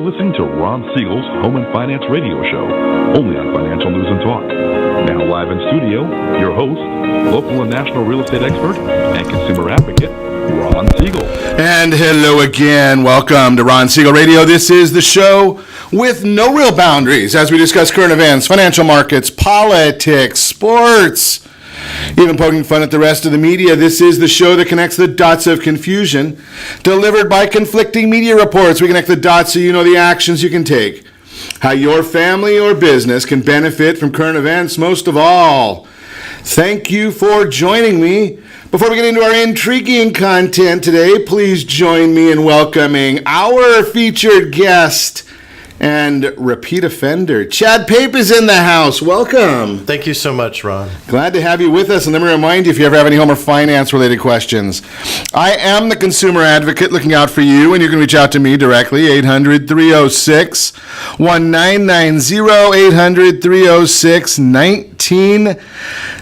listening to Ron Siegel's Home and Finance Radio Show, only on Financial News and Talk. Now live in studio, your host, local and national real estate expert and consumer advocate, Ron Siegel. And hello again. Welcome to Ron Siegel Radio. This is the show with no real boundaries as we discuss current events, financial markets, politics, sports, even poking fun at the rest of the media. This is the show that connects the dots of confusion delivered by conflicting media reports. We connect the dots so you know the actions you can take, how your family or business can benefit from current events. Most of all, thank you for joining me. Before we get into our intriguing content today, please join me in welcoming our featured guest and repeat offender. Chad Pape is in the house. Welcome. Thank you so much, Ron. Glad to have you with us. And let me remind you, if you ever have any home or finance related questions, I am the consumer advocate looking out for you, and you can reach out to me directly, 800-306-1990,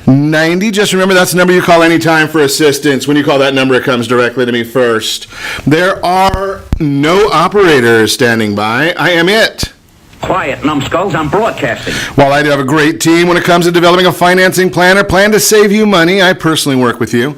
800-306-1990. Just remember, that's the number you call anytime for assistance. When you call that number, it comes directly to me first. There are no operators standing by. I am it. Quiet, numbskulls, I'm broadcasting. While I do have a great team when it comes to developing a financing plan or plan to save you money, I personally work with you.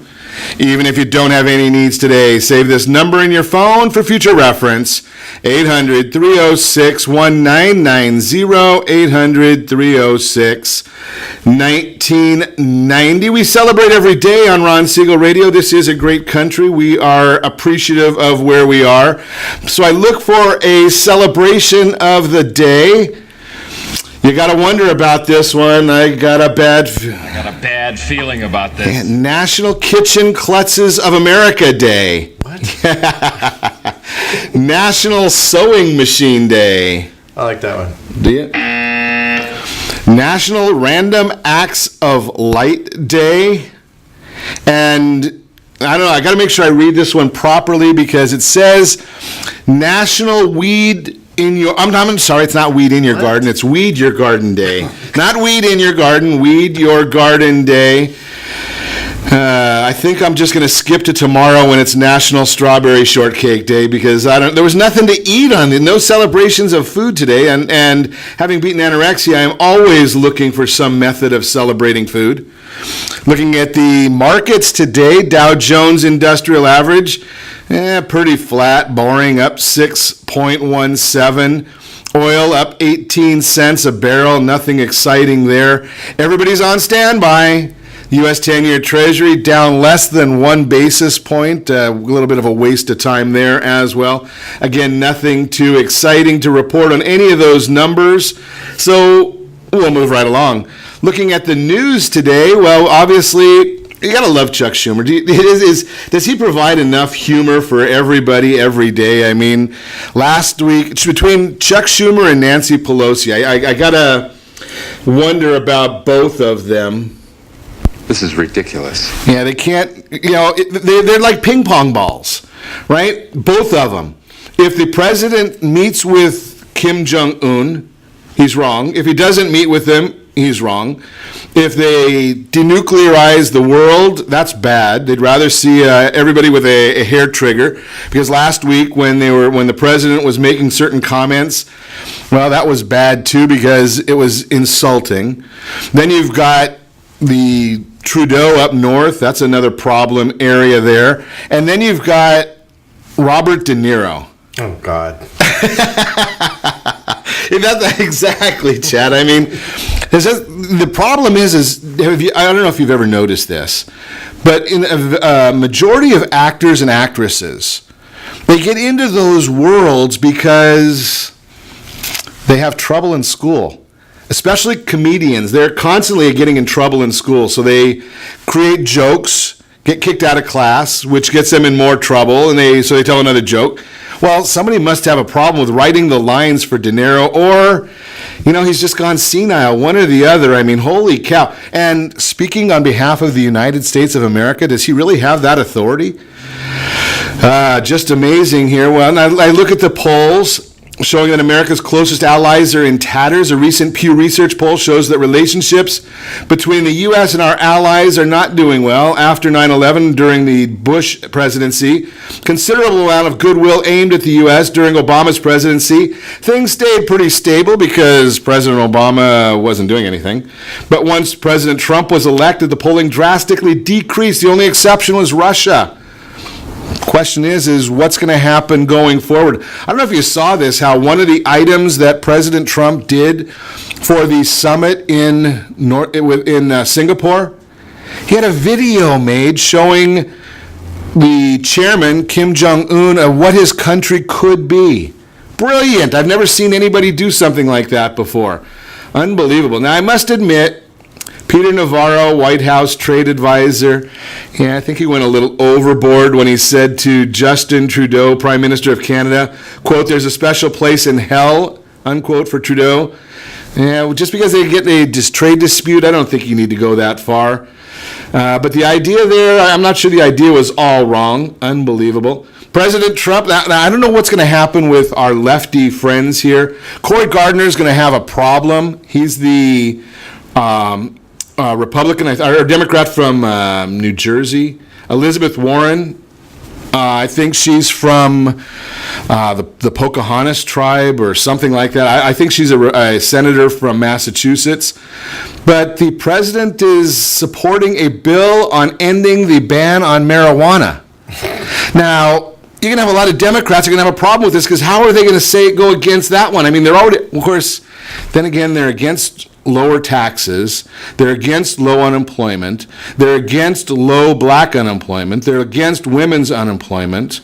Even if you don't have any needs today, save this number in your phone for future reference, 800-306-1990, 800-306-1990. We celebrate every day on Ron Siegel Radio. This is a great country. We are appreciative of where we are. So I look for a celebration of the day. You got to wonder about this one. I got a bad feeling about this. National Kitchen Klutzes of America Day. What? National Sewing Machine Day. I like that one. Do you? National Random Acts of Light Day. And I don't know, I got to make sure I read this one properly because it says National Weed in your, I'm sorry, it's not Weed in Your Garden, it's Weed Your Garden Day. Not Weed in Your Garden, Weed Your Garden Day. I think I'm just going to skip to tomorrow when it's National Strawberry Shortcake Day because there was nothing to eat on it, no celebrations of food today, and having beaten anorexia, I'm always looking for some method of celebrating food. Looking at the markets today, Dow Jones Industrial Average, pretty flat, boring, up 6.17. Oil up 18 cents a barrel, nothing exciting there. Everybody's on standby. U.S. 10-year Treasury down less than 1 basis point. A little bit of a waste of time there as well. Again, nothing too exciting to report on any of those numbers. So we'll move right along. Looking at the news today, well, obviously, you gotta love Chuck Schumer. Does he provide enough humor for everybody every day? I mean, last week, between Chuck Schumer and Nancy Pelosi, I gotta wonder about both of them. This is ridiculous. Yeah, they can't, they're like ping pong balls, right? Both of them. If the president meets with Kim Jong-un, he's wrong. If he doesn't meet with him, he's wrong. If they denuclearize the world, that's bad. They'd rather see everybody with a hair trigger. Because last week when the president was making certain comments, well, that was bad too because it was insulting. Then you've got the Trudeau up north, that's another problem area there. And then you've got Robert De Niro. Oh, God. That's exactly, Chad. I mean, the problem is I don't know if you've ever noticed this, but in a majority of actors and actresses, they get into those worlds because they have trouble in school. Especially comedians, they're constantly getting in trouble in school. So they create jokes, get kicked out of class, which gets them in more trouble, and so they tell another joke. Well, somebody must have a problem with writing the lines for De Niro, or, he's just gone senile, one or the other. I mean, holy cow. And speaking on behalf of the United States of America, does he really have that authority? Just amazing here. Well, I look at the polls. showing that America's closest allies are in tatters. A recent Pew Research poll shows that relationships between the U.S. and our allies are not doing well. After 9/11, during the Bush presidency, considerable amount of goodwill aimed at the U.S. During Obama's presidency, things stayed pretty stable because President Obama wasn't doing anything. But once President Trump was elected, the polling drastically decreased. The only exception was Russia. Question is what's going to happen going forward? I don't know if you saw this, how one of the items that President Trump did for the summit in Singapore, he had a video made showing the chairman, Kim Jong-un, of what his country could be. Brilliant. I've never seen anybody do something like that before. Unbelievable. Now, I must admit, Peter Navarro, White House trade advisor, I think he went a little overboard when he said to Justin Trudeau, Prime Minister of Canada, quote, "There's a special place in hell," unquote, for Trudeau. Yeah, just because they get a trade dispute, I don't think you need to go that far. But the idea there, I'm not sure the idea was all wrong. Unbelievable. President Trump, now I don't know what's going to happen with our lefty friends here. Cory Gardner's going to have a problem. He's the Republican or Democrat from New Jersey. Elizabeth Warren, I think she's from the Pocahontas tribe or something like that. I think she's a senator from Massachusetts. But the president is supporting a bill on ending the ban on marijuana. Now, you're going to have a lot of Democrats who are going to have a problem with this because how are they going to go against that one? I mean, they're already, of course, then again, they're against lower taxes, they're against low unemployment, they're against low black unemployment, they're against women's unemployment.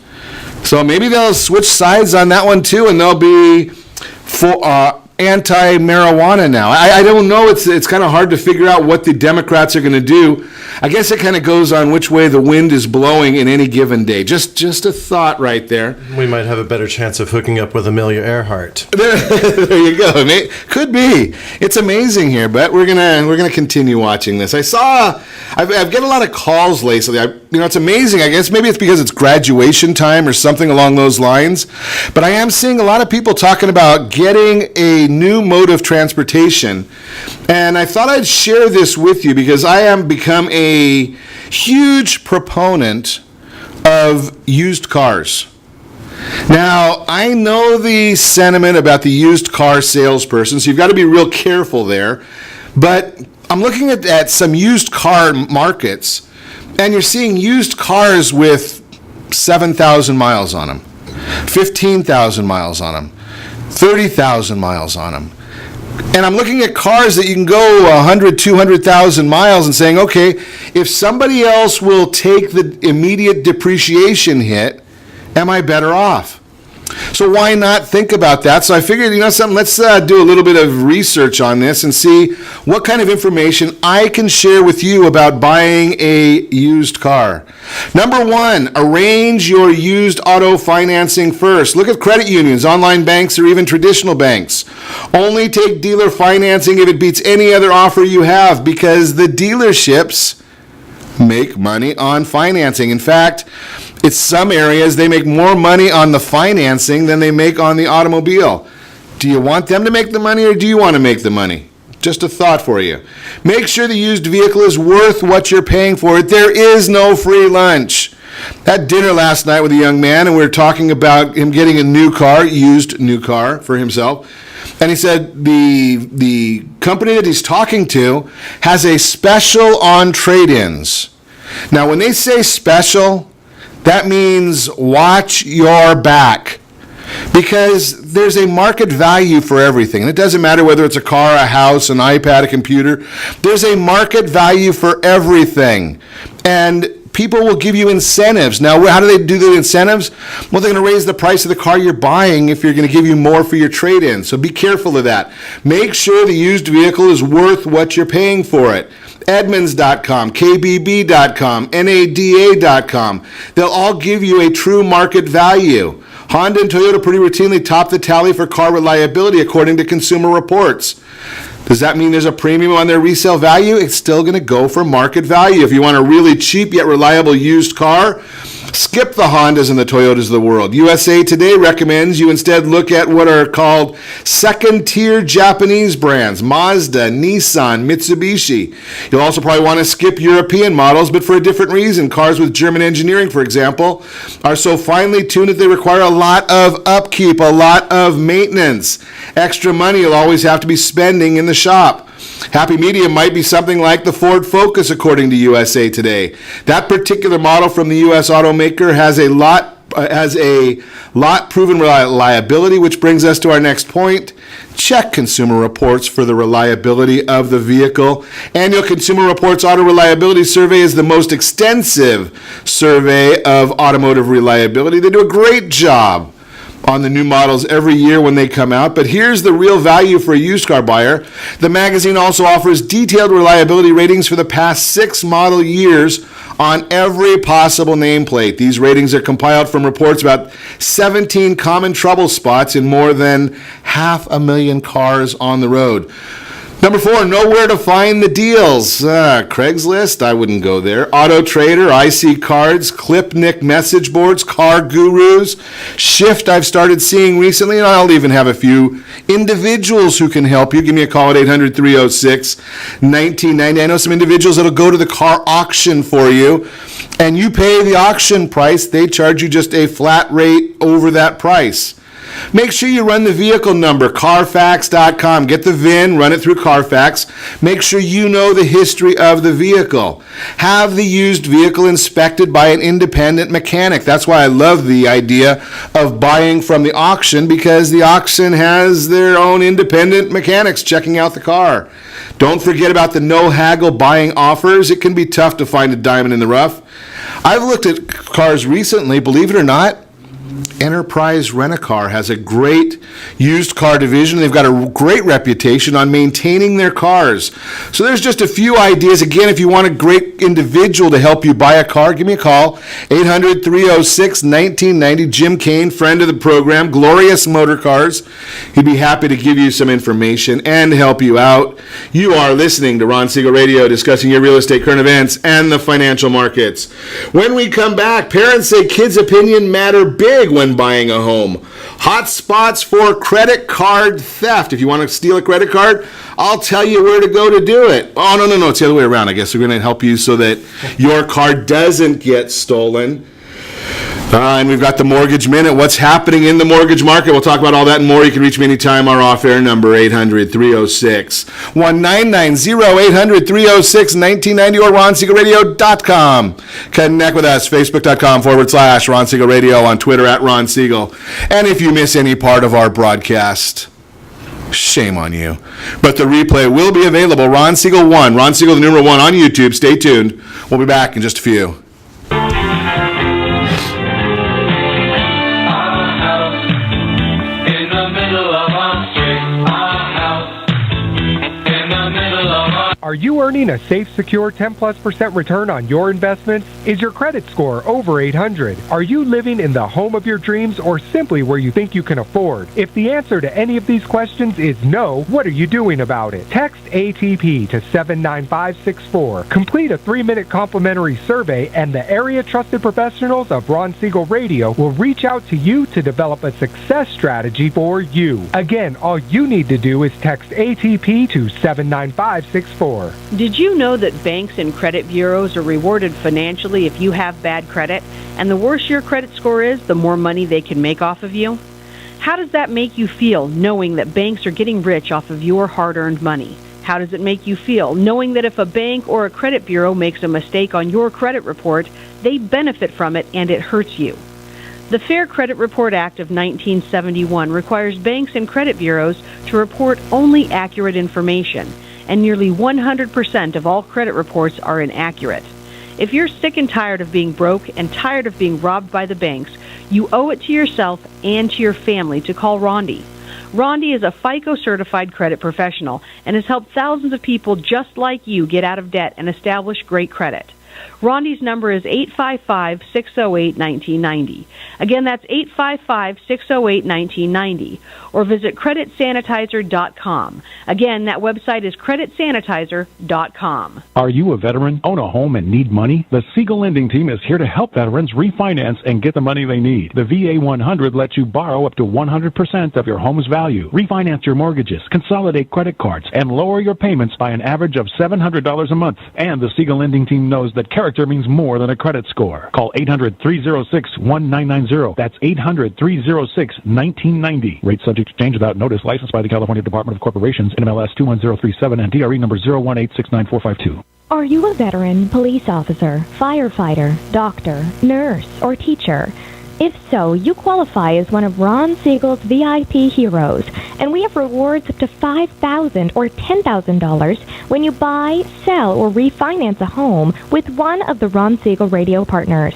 So maybe they'll switch sides on that one too, and they'll be for anti-marijuana now. I don't know. It's kind of hard to figure out what the Democrats are going to do. I guess it kind of goes on which way the wind is blowing in any given day. Just a thought right there. We might have a better chance of hooking up with Amelia Earhart. There you go. Could be. It's amazing here, but we're gonna continue watching this. I've getting a lot of calls lately. It's amazing. I guess maybe it's because it's graduation time or something along those lines. But I am seeing a lot of people talking about getting a new mode of transportation. And I thought I'd share this with you because I am become a huge proponent of used cars. Now, I know the sentiment about the used car salesperson, so you've got to be real careful there. But I'm looking at some used car markets, and you're seeing used cars with 7,000 miles on them, 15,000 miles on them, 30,000 miles on them. And I'm looking at cars that you can go 100, 200,000 miles and saying, okay, if somebody else will take the immediate depreciation hit, am I better off? So why not think about that? So I figured, something, let's do a little bit of research on this and see what kind of information I can share with you about buying a used car. Number one, arrange your used auto financing first. Look at credit unions, online banks, or even traditional banks. Only take dealer financing if it beats any other offer you have because the dealerships make money on financing. In fact, it's some areas they make more money on the financing than they make on the automobile. Do you want them to make the money or do you want to make the money? Just a thought for you. Make sure the used vehicle is worth what you're paying for it. There is no free lunch. Had dinner last night with a young man and we were talking about him getting a new car, used new car for himself. And he said the company that he's talking to has a special on trade-ins. Now, when they say special, that means watch your back because there's a market value for everything. And it doesn't matter whether it's a car, a house, an iPad, a computer. There's a market value for everything. And people will give you incentives. Now, how do they do the incentives? Well, they're going to raise the price of the car you're buying if you're going to give you more for your trade-in. So be careful of that. Make sure the used vehicle is worth what you're paying for it. Edmunds.com, KBB.com, NADA.com. They'll all give you a true market value. Honda and Toyota pretty routinely top the tally for car reliability according to Consumer Reports. Does that mean there's a premium on their resale value? It's still going to go for market value. If you want a really cheap yet reliable used car, Skip the Hondas and the Toyotas of the world. USA Today recommends you instead look at what are called second-tier Japanese brands, Mazda, Nissan, Mitsubishi. You'll also probably want to skip European models, but for a different reason. Cars with German engineering, for example, are so finely tuned that they require a lot of upkeep, a lot of maintenance. Extra money you'll always have to be spending in the shop. Happy medium might be something like the Ford Focus, according to USA Today. That particular model from the U.S. automaker has a lot proven reliability, which brings us to our next point. Check Consumer Reports for the reliability of the vehicle. Annual Consumer Reports Auto Reliability Survey is the most extensive survey of automotive reliability. They do a great job on the new models every year when they come out, but here's the real value for a used car buyer. The magazine also offers detailed reliability ratings for the past 6 model years on every possible nameplate. These ratings are compiled from reports about 17 common trouble spots in more than 500,000 cars on the road. Number 4, know where to find the deals. Craigslist, I wouldn't go there. Auto Trader, IC Cards, Clipnick message boards, Car Gurus, Shift I've started seeing recently, and I'll even have a few individuals who can help you. Give me a call at 800-306-1990. I know some individuals that'll go to the car auction for you, and you pay the auction price. They charge you just a flat rate over that price. Make sure you run the vehicle number, Carfax.com. Get the VIN, run it through Carfax. Make sure you know the history of the vehicle. Have the used vehicle inspected by an independent mechanic. That's why I love the idea of buying from the auction, because the auction has their own independent mechanics checking out the car. Don't forget about the no-haggle buying offers. It can be tough to find a diamond in the rough. I've looked at cars recently, believe it or not. Enterprise Rent-A-Car has a great used car division. They've got a great reputation on maintaining their cars. So there's just a few ideas. Again, if you want a great individual to help you buy a car, give me a call, 800-306-1990. Jim Kane, friend of the program, Glorious Motor Cars. He'd be happy to give you some information and help you out. You are listening to Ron Siegel Radio, discussing your real estate, current events, and the financial markets. When we come back, parents say kids' opinion matter big when buying a home. Hot spots for credit card theft. If you want to steal a credit card, I'll tell you where to go to do it. Oh, no, it's the other way around. I guess we're going to help you so that your card doesn't get stolen. And we've got the Mortgage Minute. What's happening in the mortgage market? We'll talk about all that and more. You can reach me anytime. Our off-air number, 800-306-1990, 800-306-1990, or RonSiegelRadio.com. Connect with us, Facebook.com/Ron Siegel Radio, on Twitter at Ron Siegel. And if you miss any part of our broadcast, shame on you. But the replay will be available. Ron Siegel 1, Ron Siegel the numeral 1 on YouTube. Stay tuned. We'll be back in just a few. Are you earning a safe, secure 10+% return on your investments? Is your credit score over 800? Are you living in the home of your dreams, or simply where you think you can afford? If the answer to any of these questions is no, what are you doing about it? Text ATP to 79564. Complete a 3-minute complimentary survey, and the area trusted professionals of Ron Siegel Radio will reach out to you to develop a success strategy for you. Again, all you need to do is text ATP to 79564. Did you know that banks and credit bureaus are rewarded financially if you have bad credit? And the worse your credit score is, the more money they can make off of you? How does that make you feel, knowing that banks are getting rich off of your hard-earned money? How does it make you feel, knowing that if a bank or a credit bureau makes a mistake on your credit report, they benefit from it and it hurts you? The Fair Credit Report Act of 1971 requires banks and credit bureaus to report only accurate information, and nearly 100% of all credit reports are inaccurate. If you're sick and tired of being broke and tired of being robbed by the banks, you owe it to yourself and to your family to call Rondi. Rondi is a FICO-certified credit professional and has helped thousands of people just like you get out of debt and establish great credit. Rondi's number is 855-608-1990. Again, that's 855-608-1990. Or visit creditsanitizer.com. Again, that website is creditsanitizer.com. Are you a veteran, own a home, and need money? The Siegel Lending Team is here to help veterans refinance and get the money they need. The VA 100 lets you borrow up to 100% of your home's value, refinance your mortgages, consolidate credit cards, and lower your payments by an average of $700 a month. And the Siegel Lending Team knows that character means more than a credit score. Call 800-306-1990. That's 800-306-1990. Rate subject to change without notice. Licensed by the California Department of Corporations, NMLS 21037, and DRE number 018694552. Are you a veteran, police officer, firefighter, doctor, nurse, or teacher? If so, you qualify as one of Ron Siegel's VIP heroes, and we have rewards up to $5,000 or $10,000 when you buy, sell, or refinance a home with one of the Ron Siegel radio partners.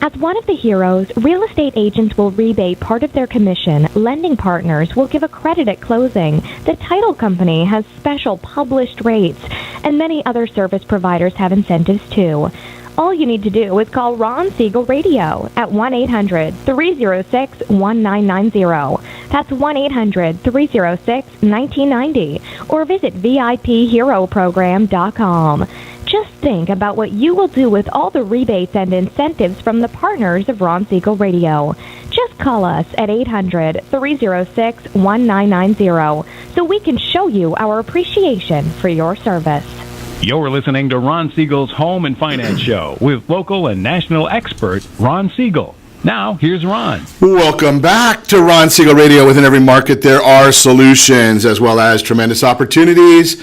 As one of the heroes, real estate agents will rebate part of their commission, lending partners will give a credit at closing, the title company has special published rates, and many other service providers have incentives too. All you need to do is call Ron Siegel Radio at 1-800-306-1990. That's 1-800-306-1990. Or visit VIPHeroProgram.com. Just think about what you will do with all the rebates and incentives from the partners of Ron Siegel Radio. Just call us at 800-306-1990 so we can show you our appreciation for your service. You're listening to Ron Siegel's Home and Finance Show with local and national expert Ron Siegel. Now, here's Ron. Welcome back to Ron Siegel Radio. Within every market, there are solutions as well as tremendous opportunities.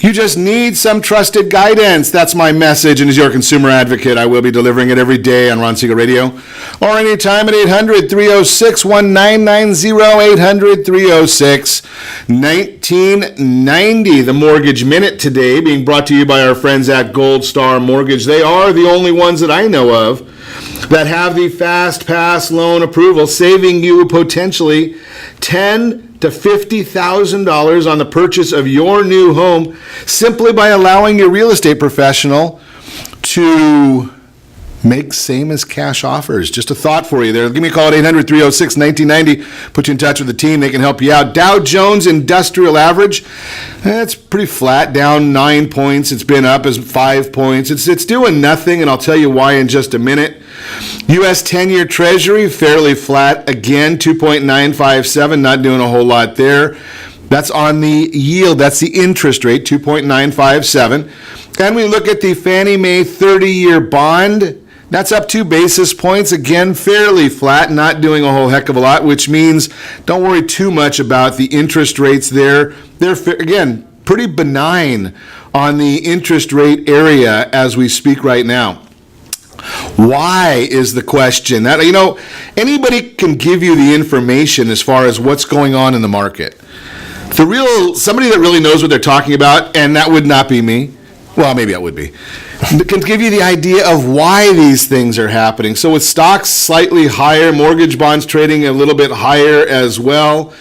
You just need some trusted guidance. That's my message. And as your consumer advocate, I will be delivering it every day on Ron Siegel Radio or anytime at 800-306-1990, 800-306-1990. The Mortgage Minute today being brought to you by our friends at Gold Star Mortgage. They are the only ones that I know of that have the fast pass loan approval, saving you potentially $10,000 to $50,000 on the purchase of your new home simply by allowing your real estate professional to make same as cash offers. Just a thought for you there. Give me a call at 800-306-1990. Put you in touch with the team. They can help you out. Dow Jones Industrial Average, it's pretty flat, down 9 points. It's been up as 5 points. It's doing nothing, and I'll tell you why in just a minute. U.S. 10-year Treasury, fairly flat. Again, 2.957, not doing a whole lot there. That's on the yield. That's the interest rate, 2.957. And we look at the Fannie Mae 30-year bond. That's up 2 basis points. Again, fairly flat, not doing a whole heck of a lot, which means don't worry too much about the interest rates there. They're, again, pretty benign on the interest rate area as we speak right now. Why is the question? That, anybody can give you the information as far as what's going on in the market. Somebody that really knows what they're talking about, and that would not be me. Well, maybe that would be. Can give you the idea of why these things are happening. So with stocks slightly higher, mortgage bonds trading a little bit higher as well,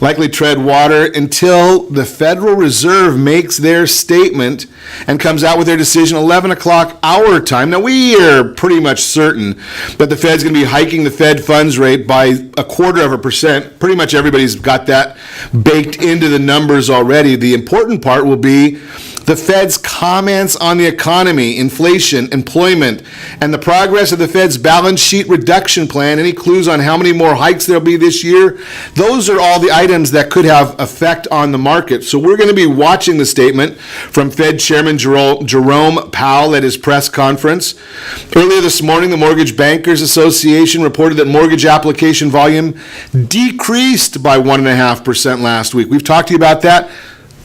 likely tread water until the Federal Reserve makes their statement and comes out with their decision 11 o'clock our time. Now, we are pretty much certain that the Fed's going to be hiking the Fed funds rate by 0.25%. Pretty much everybody's got that baked into the numbers already. The important part will be the Fed's comments on the economy, inflation, employment, and the progress of the Fed's balance sheet reduction plan. Any clues on how many more hikes there'll be this year? Those are all the items that could have effect on the market. So we're going to be watching the statement from Fed Chairman Jerome Powell at his press conference. Earlier this morning, the Mortgage Bankers Association reported that mortgage application volume decreased by 1.5% last week. We've talked to you about that.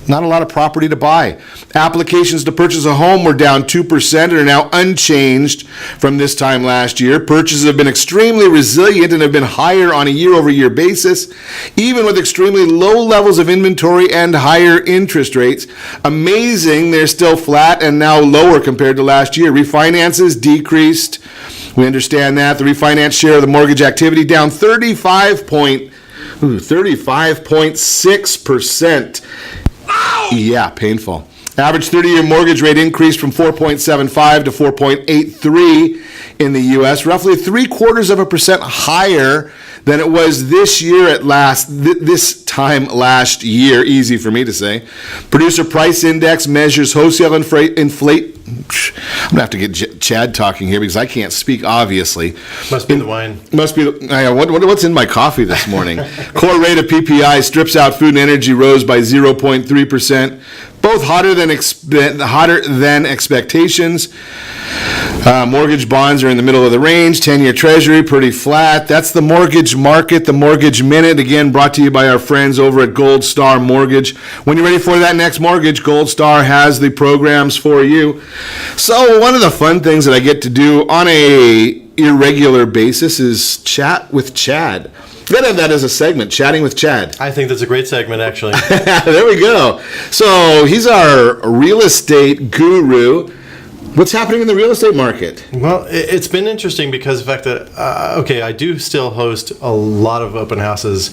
Not a lot of property to buy. Applications to purchase a home were down 2% and are now unchanged from this time last year. Purchases have been extremely resilient and have been higher on a year-over-year basis, even with extremely low levels of inventory and higher interest rates. Amazing, they're still flat and now lower compared to last year. Refinances decreased. We understand that. The refinance share of the mortgage activity down 35.6%. Yeah, painful. Average 30-year mortgage rate increased from 4.75 to 4.83 in the U.S., roughly 0.75% higher than it was this time last year. Easy for me to say. Producer Price Index measures wholesale inflate. I'm gonna have to get Chad talking here because I can't speak. Obviously, must be the wine. Must be. What's in my coffee this morning? Core rate of PPI strips out food and energy rose by 0.3%. Both hotter than expectations. Mortgage bonds are in the middle of the range. 10-year Treasury pretty flat. That's the mortgage market, the Mortgage Minute. Again, brought to you by our friends over at Gold Star Mortgage. When you're ready for that next mortgage, Gold Star has the programs for you. So one of the fun things that I get to do on a irregular basis is chat with Chad. We gotta have that as a segment, Chatting with Chad. I think that's a great segment, actually. There we go. So he's our real estate guru. What's happening in the real estate market? Well, it's been interesting because of the fact that, I do still host a lot of open houses.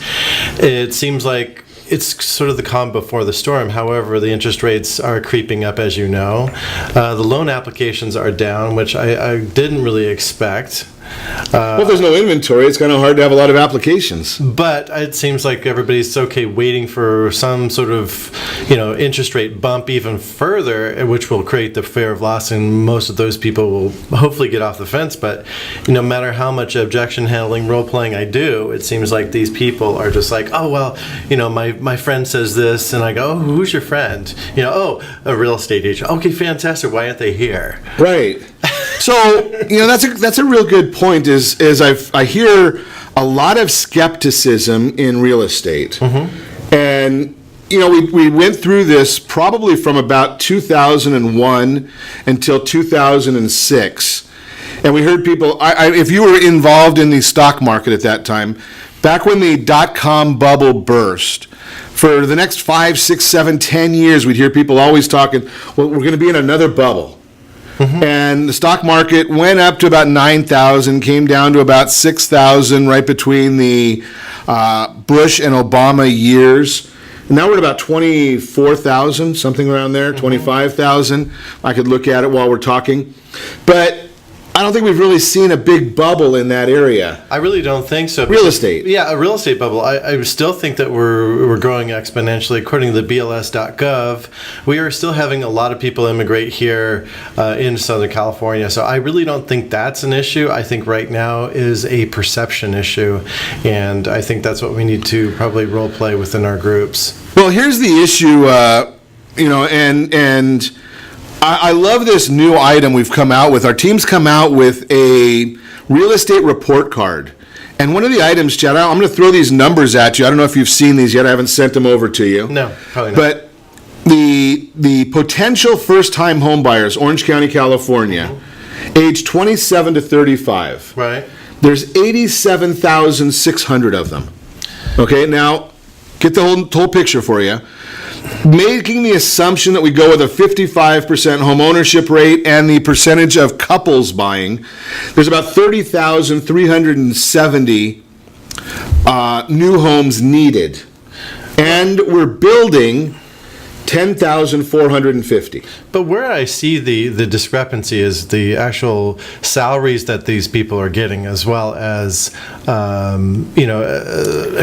It seems like it's sort of the calm before the storm. However, the interest rates are creeping up, as you know. The loan applications are down, which I didn't really expect. Well, if there's no inventory, it's kind of hard to have a lot of applications. But it seems like everybody's waiting for some sort of, interest rate bump even further, which will create the fear of loss, and most of those people will hopefully get off the fence. But no matter how much objection handling, role playing I do, it seems like these people are just like, oh well, my friend says this, and I go, oh, who's your friend? Oh, a real estate agent. Okay, fantastic. Why aren't they here? Right. So that's a real good point. Is I hear a lot of skepticism in real estate, and we went through this probably from about 2001 until 2006, and we heard people. If you were involved in the stock market at that time, back when the .com bubble burst, for the next 5, 6, 7, 10 years, we'd hear people always talking, well, we're going to be in another bubble. And the stock market went up to about 9,000, came down to about 6,000 right between the Bush and Obama years. And now we're at about 24,000, something around there, 25,000. I could look at it while we're talking. But I don't think we've really seen a big bubble in that area. I really don't think so. Real estate. Yeah, a real estate bubble. I still think that we're growing exponentially. According to the BLS.gov, we are still having a lot of people immigrate here in Southern California. So I really don't think that's an issue. I think right now is a perception issue. And I think that's what we need to probably role play within our groups. Well, here's the issue, and I love this new item we've come out with. Our team's come out with a real estate report card. And one of the items, Chad, I'm going to throw these numbers at you. I don't know if you've seen these yet. I haven't sent them over to you. No, probably not. But the potential first-time home buyers, Orange County, California, age 27 to 35. Right. There's 87,600 of them. Okay, now, get the whole picture for you. Making the assumption that we go with a 55% home ownership rate and the percentage of couples buying, there's about 30,370 new homes needed. And we're building 10,450. But where I see the discrepancy is the actual salaries that these people are getting, as well as,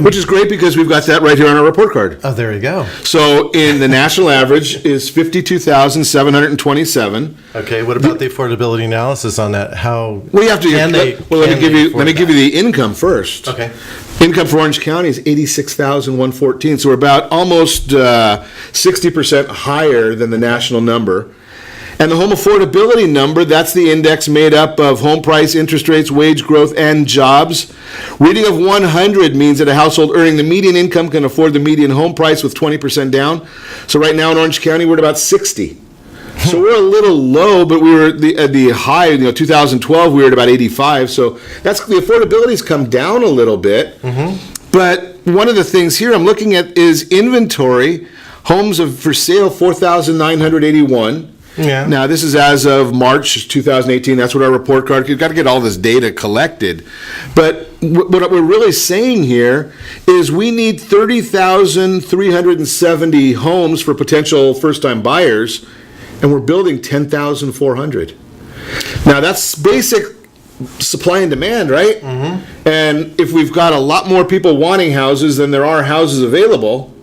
which is great because we've got that right here on our report card. Oh, there you go. So in the national average is 52,727. Okay, what about the affordability analysis on that? How we have to let me give you the income first. Okay. Income for Orange County is 86,114. So we're about almost 60% higher than the national number. And the home affordability number, that's the index made up of home price, interest rates, wage growth, and jobs. Reading of 100 means that a household earning the median income can afford the median home price with 20% down. So right now in Orange County, we're at about 60. So we're a little low, but we were at the high, 2012, we were at about 85. So that's the affordability's come down a little bit. But one of the things here I'm looking at is inventory. Homes for sale, 4,981. Yeah. Now, this is as of March 2018. That's what our report card. You've got to get all this data collected. But what we're really saying here is we need 30,370 homes for potential first-time buyers, and we're building 10,400. Now, that's basic supply and demand, right? Mm-hmm. And if we've got a lot more people wanting houses than there are houses available,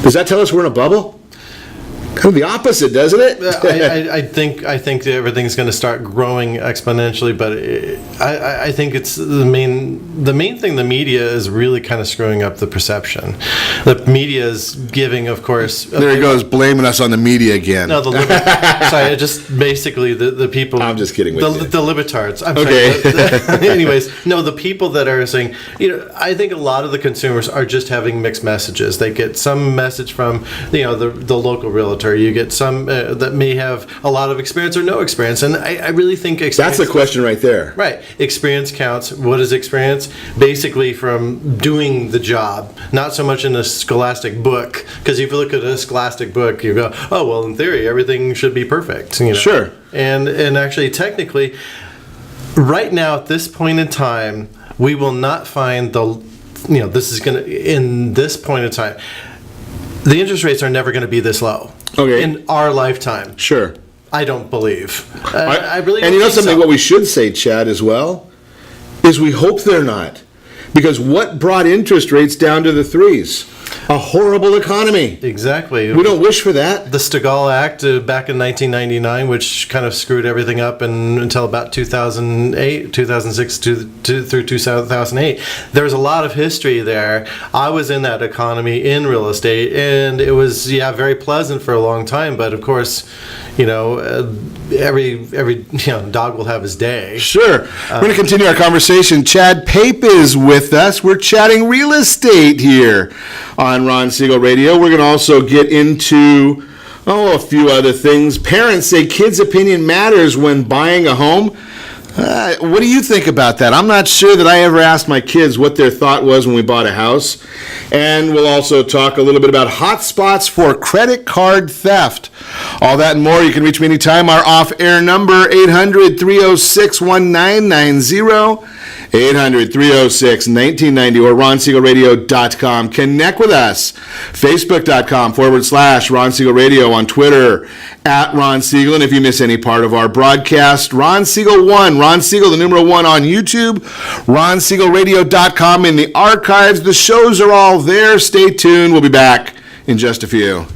does that tell us we're in a bubble? Kind of the opposite, doesn't it? I think that everything's going to start growing exponentially, but I think it's the main thing. The media is really kind of screwing up the perception. The media is giving, of course. There he goes, blaming us on the media again. No, just basically the people. I'm just kidding with you. The libertards. I'm okay. Sorry. Anyways, no, the people that are saying, I think a lot of the consumers are just having mixed messages. They get some message from, the local realtor. You get some that may have a lot of experience or no experience, and I really think experience. That's the question right there. Right, experience counts. What is experience? Basically, from doing the job, not so much in a scholastic book. Because if you look at a scholastic book, you go, "Oh, well, in theory, everything should be perfect." Sure. And actually, technically, right now at this point in time, we will not find this is going to in this point in time. The interest rates are never going to be this low. Okay. In our lifetime. Sure. I don't believe. I really don't And think something, so. what we should say, Chad, as well, is we hope they're not. Because what brought interest rates down to the threes? A horrible economy. Exactly. We don't wish for that. The Stigall Act back in 1999, which kind of screwed everything up until about 2008, 2006 through 2008. There was a lot of history there. I was in that economy in real estate, and it was, very pleasant for a long time. But of course, every dog will have his day. Sure. We're going to continue our conversation. Chad Pape is with us. We're chatting real estate here on Ron Siegel Radio. We're going to also get into a few other things. Parents say kids' opinion matters when buying a home. What do you think about that? I'm not sure that I ever asked my kids what their thought was when we bought a house. And we'll also talk a little bit about hot spots for credit card theft. All that and more. You can reach me anytime. Our off-air number, 800-306-1990. 800-306-1990 or RonSiegelRadio.com. Connect with us. Facebook.com/Ron Siegel Radio. On Twitter, @Ron Siegel. And if you miss any part of our broadcast, Ron Siegel 1. Ron Siegel, the numeral 1 on YouTube. RonSiegelRadio.com in the archives. The shows are all there. Stay tuned. We'll be back in just a few.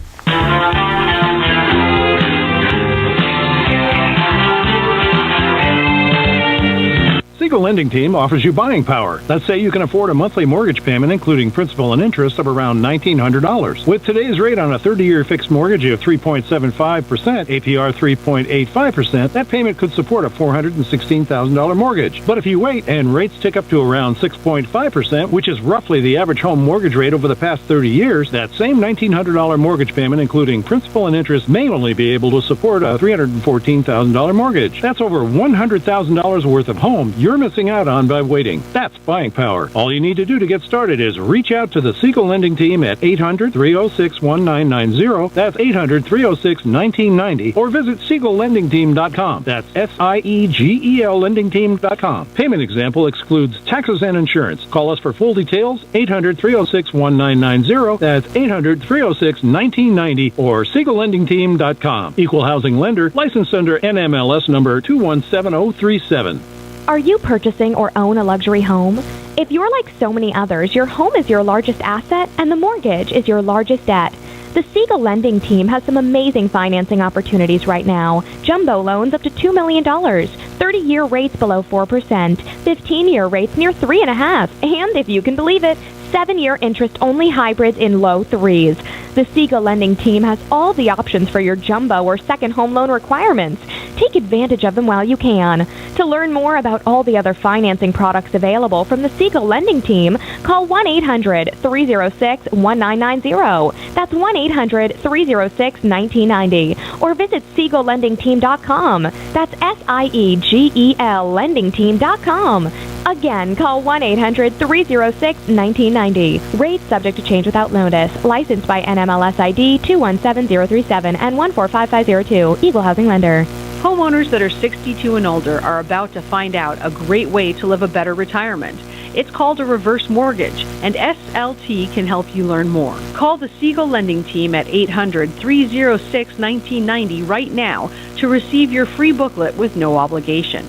Siegel Lending Team offers you buying power. Let's say you can afford a monthly mortgage payment, including principal and interest, of around $1,900. With today's rate on a 30-year fixed mortgage of 3.75%, APR 3.85%, that payment could support a $416,000 mortgage. But if you wait and rates tick up to around 6.5%, which is roughly the average home mortgage rate over the past 30 years, that same $1,900 mortgage payment, including principal and interest, may only be able to support a $314,000 mortgage. That's over $100,000 worth of home you're missing out on by waiting. That's buying power. All you need to do to get started is reach out to the Siegel Lending Team at 800-306-1990. That's 800-306-1990. Or visit SiegelLendingTeam.com. That's SIEGEL LendingTeam.com. Payment example excludes taxes and insurance. Call us for full details. 800-306-1990. That's 800-306-1990 or SiegelLendingTeam.com. Equal housing lender. Licensed under NMLS number 217037. Are you purchasing or own a luxury home? If you're like so many others, your home is your largest asset and the mortgage is your largest debt. The Siegel Lending Team has some amazing financing opportunities right now. Jumbo loans up to $2 million, 30-year rates below 4%, 15-year rates near 3.5%, and if you can believe it, 7-year interest-only hybrids in low 3s. The Siegel Lending Team has all the options for your jumbo or second home loan requirements. Take advantage of them while you can. To learn more about all the other financing products available from the Siegel Lending Team, call 1-800-306-1990. That's 1-800-306-1990. Or visit SiegelLendingTeam.com. That's SIEGEL LendingTeam.com. Again, call 1-800-306-1990. Rates subject to change without notice. Licensed by NMLS ID 217037 and 145502. Equal housing lender. Homeowners that are 62 and older are about to find out a great way to live a better retirement. It's called a reverse mortgage, and SLT can help you learn more. Call the Siegel Lending Team at 800-306-1990 right now to receive your free booklet with no obligation.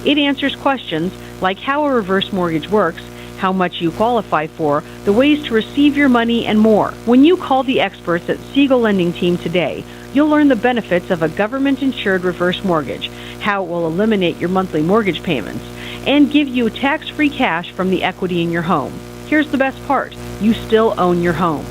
It answers questions like how a reverse mortgage works, how much you qualify for, the ways to receive your money, and more. When you call the experts at Siegel Lending Team today, you'll learn the benefits of a government-insured reverse mortgage, how it will eliminate your monthly mortgage payments, and give you tax-free cash from the equity in your home. Here's the best part. You still own your home.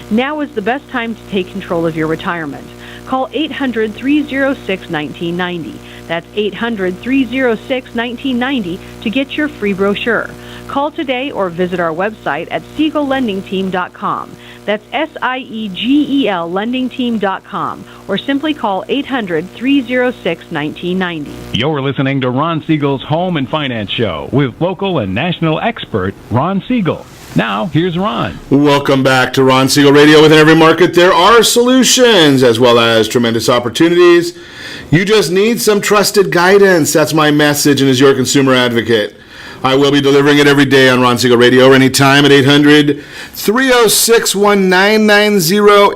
Now is the best time to take control of your retirement. Call 800-306-1990. That's 800-306-1990 to get your free brochure. Call today or visit our website at SiegelLendingTeam.com. That's SIEGEL LendingTeam.com, or simply call 800-306-1990. You're listening to Ron Siegel's Home and Finance Show with local and national expert Ron Siegel. Now, here's Ron. Welcome back to Ron Siegel Radio. Within every market, there are solutions as well as tremendous opportunities. You just need some trusted guidance. That's my message, and as your consumer advocate, I will be delivering it every day on Ron Siegel Radio or anytime at 800-306-1990,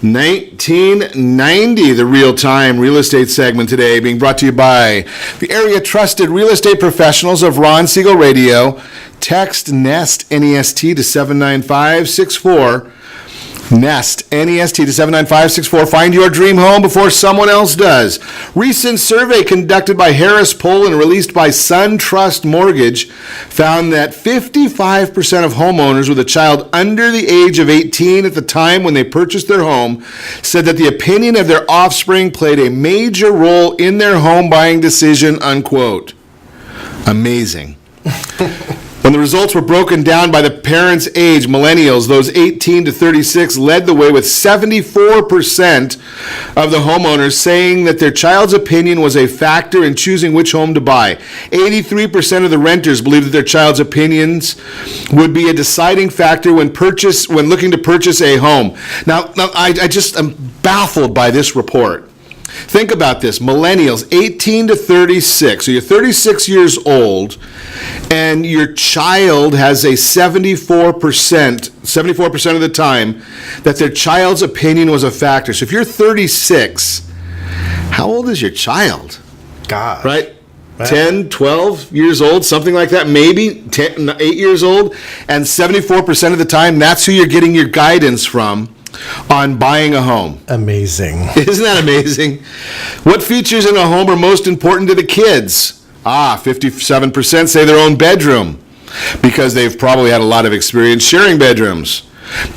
800-306-1990. The real-time real estate segment today being brought to you by the area-trusted real estate professionals of Ron Siegel Radio. Text NEST, N-E-S-T, to 79564. NEST, N-E-S-T, to 79564. Find your dream home before someone else does. Recent survey conducted by Harris Poll and released by SunTrust Mortgage found that 55% of homeowners with a child under the age of 18 at the time when they purchased their home said that the opinion of their offspring played a major role in their home buying decision, unquote. Amazing. When the results were broken down by the parents' age, millennials, those 18 to 36, led the way with 74% of the homeowners saying that their child's opinion was a factor in choosing which home to buy. 83% of the renters believed that their child's opinions would be a deciding factor when looking to purchase a home. Now I just am baffled by this report. Think about this. Millennials, 18 to 36. So you're 36 years old, and your child has a 74% of the time that their child's opinion was a factor. So if you're 36, how old is your child? God. Right? 10, 12 years old, something like that, maybe 8 years old. And 74% of the time, that's who you're getting your guidance from on buying a home. Amazing. Isn't that amazing? What features in a home are most important to the kids? 57% say their own bedroom, because they've probably had a lot of experience sharing bedrooms.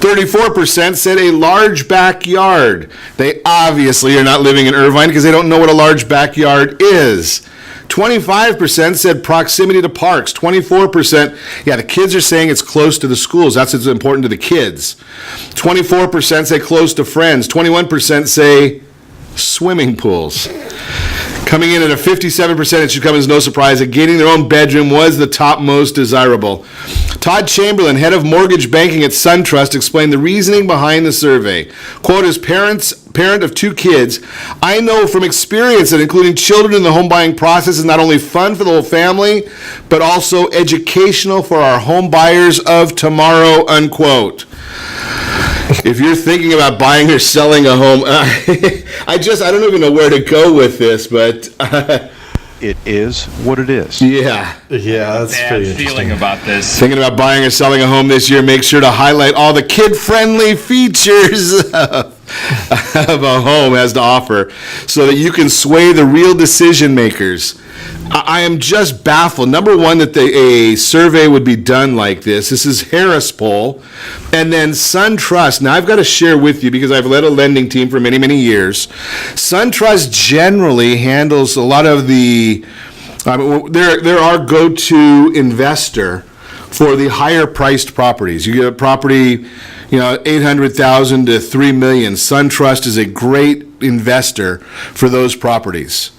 34% said a large backyard. They obviously are not living in Irvine because they don't know what a large backyard is. 25% said proximity to parks. 24%, the kids are saying it's close to the schools. That's what's important to the kids. 24% say close to friends. 21% say swimming pools. Coming in at a 57%, it should come as no surprise that getting their own bedroom was the top most desirable. Todd Chamberlain, head of mortgage banking at SunTrust, explained the reasoning behind the survey. Quote, as parent of 2 kids, I know from experience that including children in the home buying process is not only fun for the whole family, but also educational for our home buyers of tomorrow, unquote. If you're thinking about buying or selling a home, I don't even know where to go with this, but it is what it is. Yeah, that's pretty interesting. Feeling about this. Thinking about buying or selling a home this year, make sure to highlight all the kid-friendly features of a home has to offer so that you can sway the real decision makers. I am just baffled. Number one, that a survey would be done like this. This is Harris Poll. And then SunTrust. Now, I've got to share with you because I've led a lending team for many, many years. SunTrust generally handles a lot of they're our go-to investor for the higher priced properties. You get a property, $800,000 to $3 million. SunTrust is a great investor for those properties.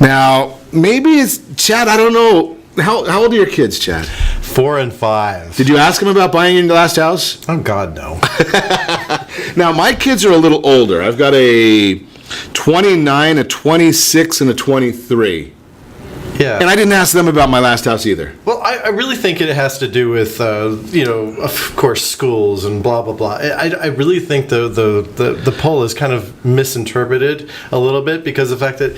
Now, maybe it's Chad. I don't know. How old are your kids, Chad? 4 and 5. Did you ask them about buying your last house? Oh God, no. Now my kids are a little older. I've got a 29, a 26, and a 23. Yeah. And I didn't ask them about my last house either. Well, I really think it has to do with, of course, schools and blah, blah, blah. I really think the poll is kind of misinterpreted a little bit because of the fact that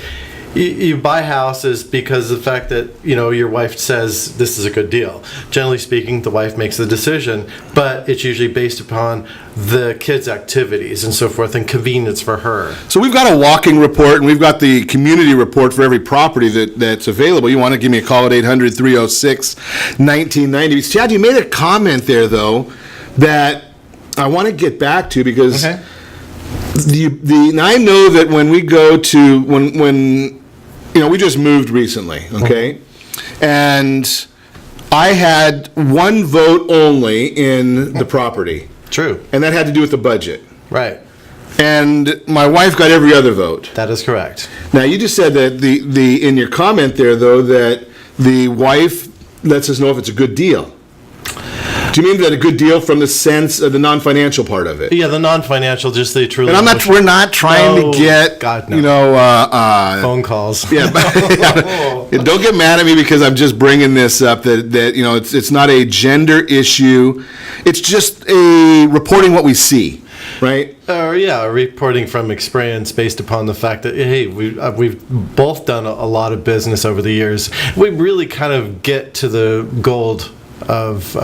you buy houses because of the fact that, your wife says this is a good deal. Generally speaking, the wife makes the decision, but it's usually based upon the kids' activities and so forth and convenience for her. So we've got a walking report and we've got the community report for every property that's available. You want to give me a call at 800-306-1990. Chad, you made a comment there, though, that I want to get back to because I know that when we go to, when we just moved recently, okay? And I had one vote only in the property. True. And that had to do with the budget. Right. And my wife got every other vote. That is correct. Now, you just said that the in your comment there, though, that the wife lets us know if it's a good deal. Do you mean that a good deal from the sense of the non-financial part of it? Yeah, the non-financial, just the truly. And we're not trying to get, God, no. Phone calls. Yeah, don't get mad at me because I'm just bringing this up. That it's not a gender issue. It's just a reporting what we see, right? Reporting from experience based upon the fact that we've both done a lot of business over the years. We really kind of get to the gold of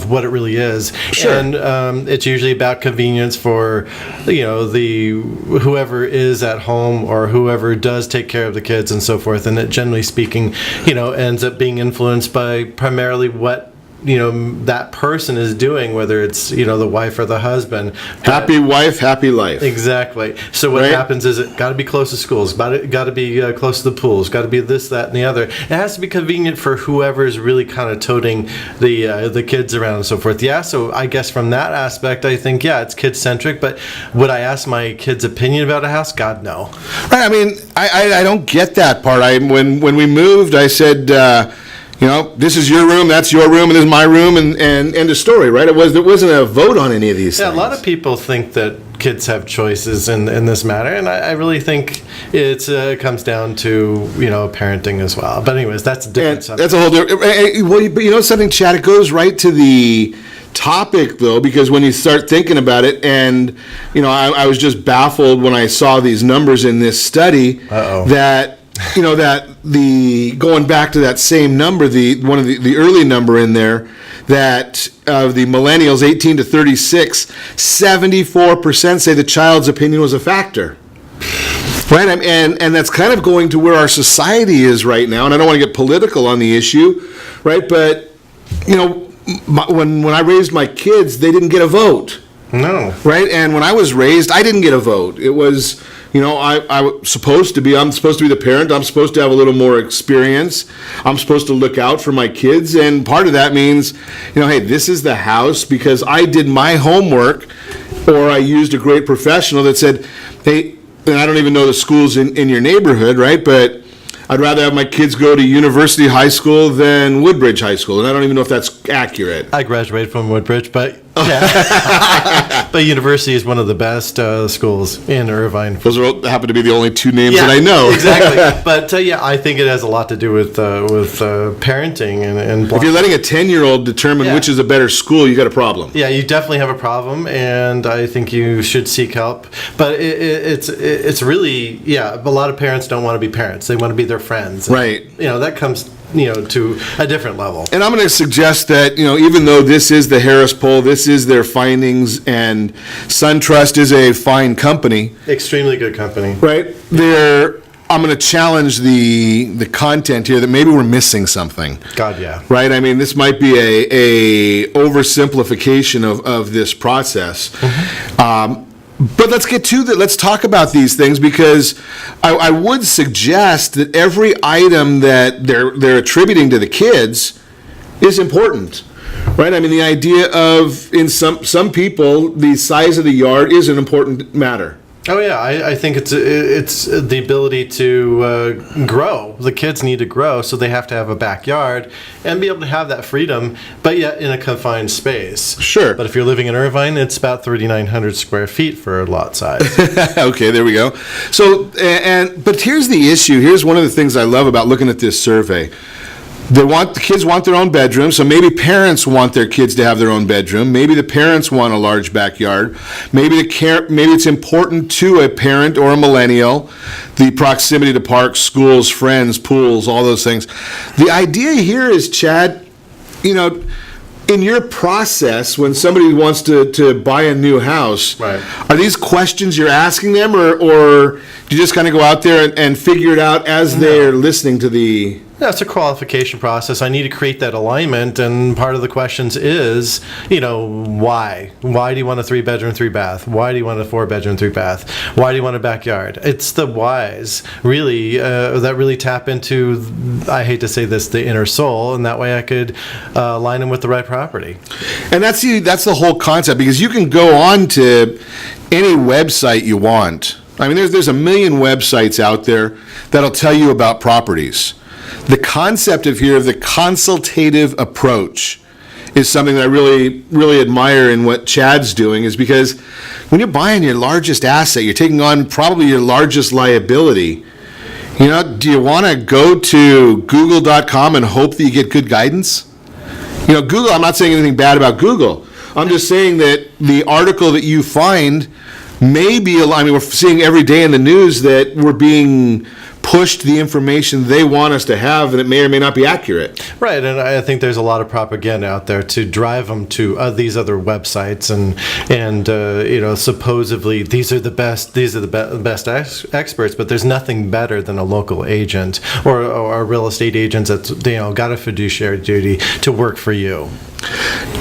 what it really is. Sure. And it's usually about convenience for whoever is at home or whoever does take care of the kids and so forth. And it, generally speaking, ends up being influenced by primarily what that person is doing, whether it's the wife or the husband. Happy wife, happy life. Exactly. So what happens is it got to be close to schools, got to be close to the pools, got to be this, that, and the other. It has to be convenient for whoever's really kind of toting the kids around and so forth. Yeah. So I guess from that aspect, I think it's kid centric. But would I ask my kids' opinion about a house? God, no. Right. I mean, I don't get that part. When we moved, I said. This is your room, that's your room, and this is my room, and end of story, right? There wasn't a vote on any of these things. A lot of people think that kids have choices in this matter, and I really think it comes down to parenting as well. But anyways, that's a different subject. That's a whole different. Well, but something, Chad, it goes right to the topic though, because when you start thinking about it, and I was just baffled when I saw these numbers in this study that. That the going back to that same number, one of the early number in there, that of the millennials 18 to 36, 74% say the child's opinion was a factor. Right, and that's kind of going to where our society is right now. And I don't want to get political on the issue, right? But when I raised my kids, they didn't get a vote. No. Right, and when I was raised, I didn't get a vote. It was. I'm supposed to be the parent. I'm supposed to have a little more experience. I'm supposed to look out for my kids. And part of that means, hey, this is the house because I did my homework or I used a great professional that said, hey, and I don't even know the schools in your neighborhood, right? But I'd rather have my kids go to University High School than Woodbridge High School. And I don't even know if that's accurate. I graduated from Woodbridge, but but University is one of the best schools in Irvine. Those happen to be the only two names that I know. Exactly. But I think it has a lot to do with parenting and if you're letting a 10-year-old determine which is a better school, you got a problem. Yeah, you definitely have a problem, and I think you should seek help. But it's really a lot of parents don't want to be parents; they want to be their friends. Right. And, that comes. To a different level. And I'm going to suggest that, even though this is the Harris poll, this is their findings, and SunTrust is a fine company. Extremely good company. Right? I'm going to challenge the content here that maybe we're missing something. God, yeah. Right? I mean, this might be a oversimplification of this process. Mm-hmm. But let's get to that. Let's talk about these things because I would suggest that every item that they're attributing to the kids is important, right? I mean, the idea of in some people the size of the yard is an important matter, Oh yeah, I think it's the ability to grow. The kids need to grow, so they have to have a backyard and be able to have that freedom, but yet in a confined space. Sure. But if you're living in Irvine, it's about 3,900 square feet for lot size. Okay, there we go. So, but here's the issue. Here's one of the things I love about looking at this survey. The kids want their own bedroom, so maybe parents want their kids to have their own bedroom. Maybe the parents want a large backyard. Maybe it's important to a parent or a millennial, the proximity to parks, schools, friends, pools, all those things. The idea here is, Chad, in your process, when somebody wants to buy a new house, right, are these questions you're asking them, or do you just kind of go out there and figure it out as they're listening to the... Yeah, it's a qualification process. I need to create that alignment, and part of the questions is, why? Why do you want a 3-bedroom, 3-bath? Why do you want a 4-bedroom, 3-bath? Why do you want a backyard? It's the whys, really, that really tap into, I hate to say this, the inner soul, and that way I could line them with the right property. And that's the whole concept, because you can go on to any website you want. I mean, there's a million websites out there that'll tell you about properties. The concept of the consultative approach is something that I really, really admire in what Chad's doing, is because when you're buying your largest asset, you're taking on probably your largest liability. Do you want to go to google.com and hope that you get good guidance? Google, I'm not saying anything bad about Google. I'm just saying that the article that you find may be, we're seeing every day in the news that we're being pushed the information they want us to have, and it may or may not be accurate. Right, and I think there's a lot of propaganda out there to drive them to these other websites, and supposedly these are the best experts, but there's nothing better than a local agent or a real estate agent that's got a fiduciary duty to work for you.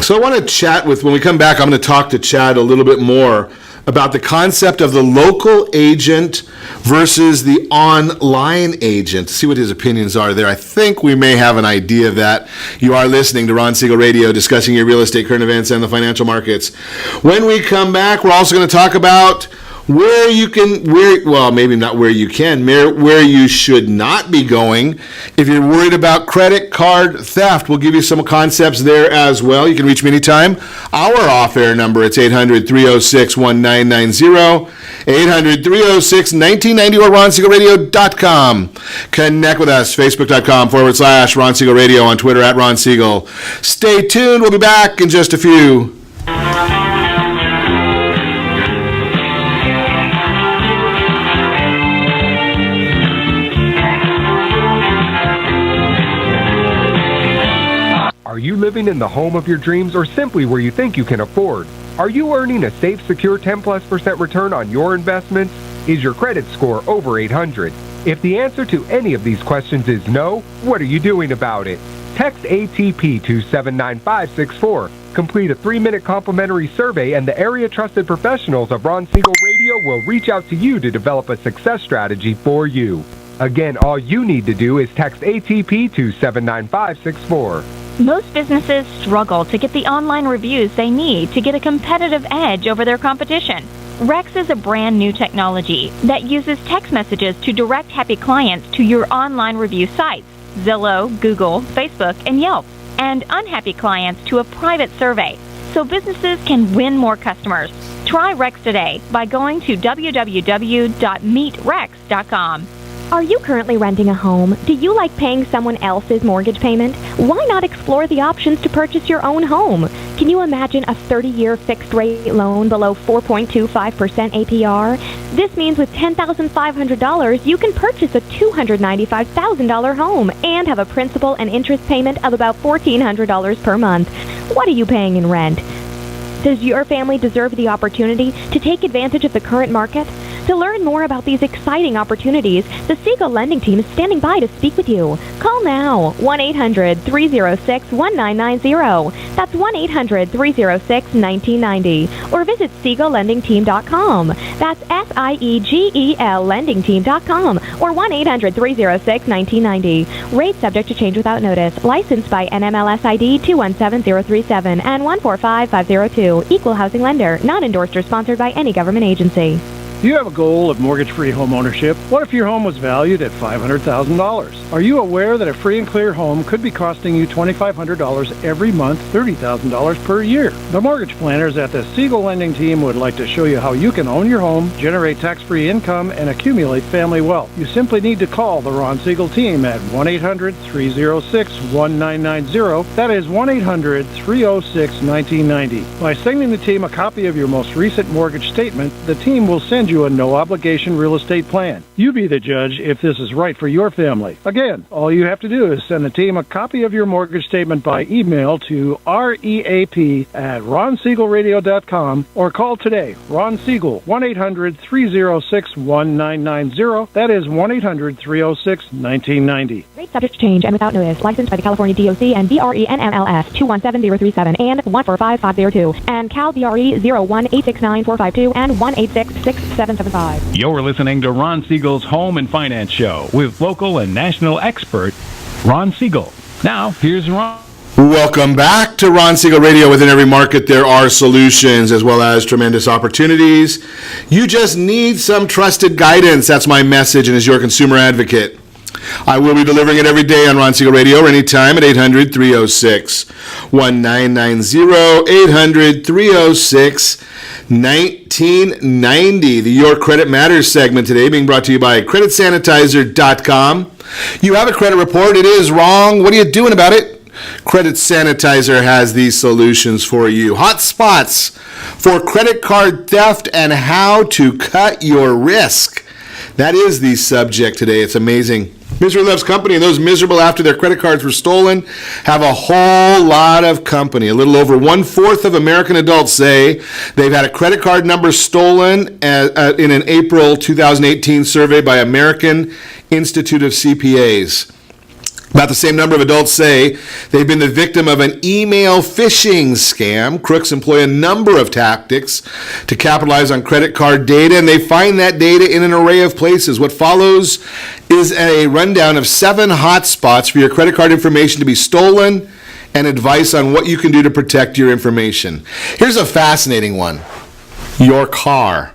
So I want to chat when we come back, I'm going to talk to Chad a little bit more about the concept of the local agent versus the online agent. See what his opinions are there. I think we may have an idea of that. You are listening to Ron Siegel Radio, discussing your real estate, current events, and the financial markets. When we come back, we're also going to talk about where you should not be going if you're worried about credit card theft. We'll give you some concepts there as well. You can reach me anytime. Our off-air number, it's 800-306-1990, 800-306-1990, or RonSiegelRadio.com. Connect with us, Facebook.com/Ron Siegel Radio, on Twitter @Ron Siegel. Stay tuned. We'll be back in just a few. Are you living in the home of your dreams, or simply where you think you can afford? Are you earning a safe, secure 10+% return on your investments? Is your credit score over 800? If the answer to any of these questions is no, what are you doing about it? Text ATP to 79564. Complete a 3-minute complimentary survey, and the area trusted professionals of Ron Siegel Radio will reach out to you to develop a success strategy for you. Again, all you need to do is text ATP to 79564. Most businesses struggle to get the online reviews they need to get a competitive edge over their competition. Rex is a brand new technology that uses text messages to direct happy clients to your online review sites, Zillow, Google, Facebook, and Yelp, and unhappy clients to a private survey, so businesses can win more customers. Try Rex today by going to www.meetrex.com. Are you currently renting a home? Do you like paying someone else's mortgage payment? Why not explore the options to purchase your own home? Can you imagine a 30-year fixed-rate loan below 4.25% APR? This means with $10,500, you can purchase a $295,000 home and have a principal and interest payment of about $1,400 per month. What are you paying in rent? Does your family deserve the opportunity to take advantage of the current market? To learn more about these exciting opportunities, the Siegel Lending Team is standing by to speak with you. Call now, 1-800-306-1990. That's 1-800-306-1990. Or visit SiegelLendingTeam.com. That's SIEGEL LendingTeam.com. Or 1-800-306-1990. Rates subject to change without notice. Licensed by NMLS ID 217037 and 145502. Equal housing lender. Not endorsed or sponsored by any government agency. Do you have a goal of mortgage-free home ownership? What if your home was valued at $500,000? Are you aware that a free and clear home could be costing you $2,500 every month, $30,000 per year? The mortgage planners at the Siegel Lending Team would like to show you how you can own your home, generate tax-free income, and accumulate family wealth. You simply need to call the Ron Siegel Team at 1-800-306-1990. That is 1-800-306-1990. By sending the team a copy of your most recent mortgage statement, the team will send you a no-obligation real estate plan. You be the judge if this is right for your family. Again, all you have to do is send the team a copy of your mortgage statement by email to reap@ronsiegelradio.com or call today. Ron Siegel, 1-800-306-1990. That is 1-800-306-1990. Rate subject to change and without notice. Licensed by the California DOC and BRE NMLS 217037 and 145502 and Cal BRE 01869452 and 1866775. You're listening to Ron Siegel's Home and Finance Show with local and national expert Ron Siegel. Now, here's Ron. Welcome back to Ron Siegel Radio. Within every market, there are solutions as well as tremendous opportunities. You just need some trusted guidance. That's my message, and as your consumer advocate, I will be delivering it every day on Ron Siegel Radio or anytime at 800-306-1990, 800-306-1990. The Your Credit Matters segment today being brought to you by CreditSanitizer.com. You have a credit report. It is wrong. What are you doing about it? Credit Sanitizer has these solutions for you. Hot spots for credit card theft and how to cut your risk. That is the subject today. It's amazing. Misery loves company, and those miserable after their credit cards were stolen have a whole lot of company. A little over 1/4 of American adults say they've had a credit card number stolen in an April 2018 survey by American Institute of CPAs. About the same number of adults say they've been the victim of an email phishing scam. Crooks employ a number of tactics to capitalize on credit card data, and they find that data in an array of places. What follows is a rundown of 7 hot spots for your credit card information to be stolen and advice on what you can do to protect your information. Here's a fascinating one. Your car.